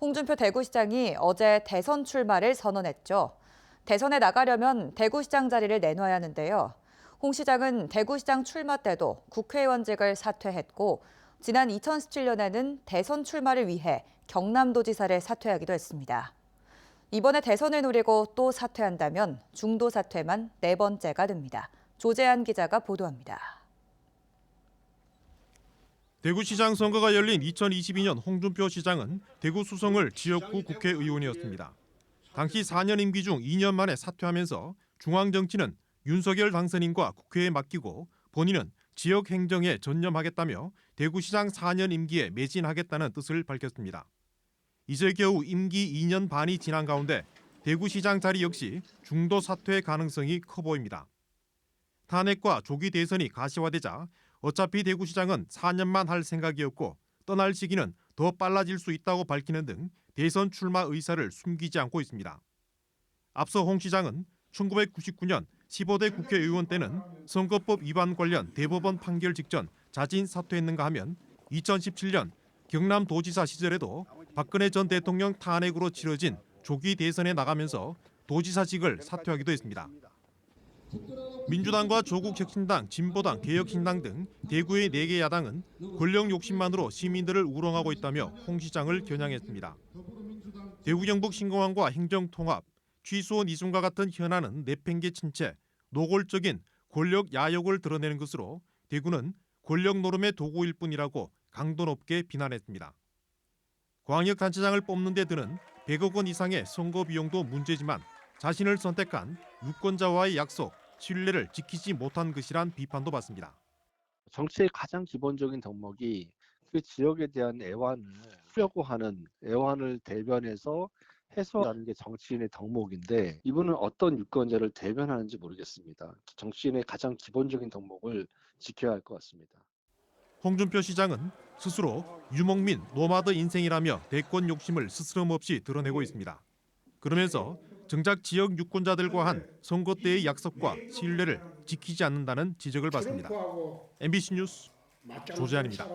홍준표 대구시장이 어제 대선 출마를 선언했죠. 대선에 나가려면 대구시장 자리를 내놔야 하는데요. 홍 시장은 대구시장 출마 때도 국회의원직을 사퇴했고 지난 2017년에는 대선 출마를 위해 경남도지사를 사퇴하기도 했습니다. 이번에 대선을 노리고 또 사퇴한다면 중도 사퇴만 4번째가 됩니다. 조재한 기자가 보도합니다. 대구시장 선거가 열린 2022년 홍준표 시장은 대구 수성을 지역구 국회의원이었습니다. 당시 4년 임기 중 2년 만에 사퇴하면서 중앙정치는 윤석열 당선인과 국회에 맡기고 본인은 지역 행정에 전념하겠다며 대구시장 4년 임기에 매진하겠다는 뜻을 밝혔습니다. 이제 겨우 임기 2년 반이 지난 가운데 대구시장 자리 역시 중도 사퇴 가능성이 커 보입니다. 탄핵과 조기 대선이 가시화되자 어차피 대구시장은 4년만 할 생각이었고 떠날 시기는 더 빨라질 수 있다고 밝히는 등 대선 출마 의사를 숨기지 않고 있습니다. 앞서 홍 시장은 1999년 15대 국회의원 때는 선거법 위반 관련 대법원 판결 직전 자진 사퇴했는가 하면 2017년 경남도지사 시절에도 박근혜 전 대통령 탄핵으로 치러진 조기 대선에 나가면서 도지사직을 사퇴하기도 했습니다. 민주당과 조국혁신당, 진보당, 개혁신당 등 대구의 4개 야당은 권력 욕심만으로 시민들을 우롱하고 있다며 홍 시장을 겨냥했습니다. 대구 경북 신공항과 행정통합, 취수원 이중과 같은 현안은 내팽개 친 채 노골적인 권력 야욕을 드러내는 것으로 대구는 권력 노름의 도구일 뿐이라고 강도 높게 비난했습니다. 광역단체장을 뽑는 데 드는 100억 원 이상의 선거 비용도 문제지만 자신을 선택한 유권자와의 약속, 신뢰를 지키지 못한 것이란 비판도 받습니다. 정치의 가장 기본적인 덕목이 그 지역에 대한 애환을 풀려고 하는 애환을 대변해서 해소하는 게 정치인의 덕목인데 이분은 어떤 유권자를 대변하는지 모르겠습니다. 정치인의 가장 기본적인 덕목을 지켜야 할 것 같습니다. 홍준표 시장은 스스로 유목민, 노마드 인생이라며 대권 욕심을 스스럼없이 드러내고 있습니다. 그러면서 정작 지역 유권자들과 한 선거 때의 약속과 신뢰를 지키지 않는다는 지적을 받습니다. MBC 뉴스 조재한입니다.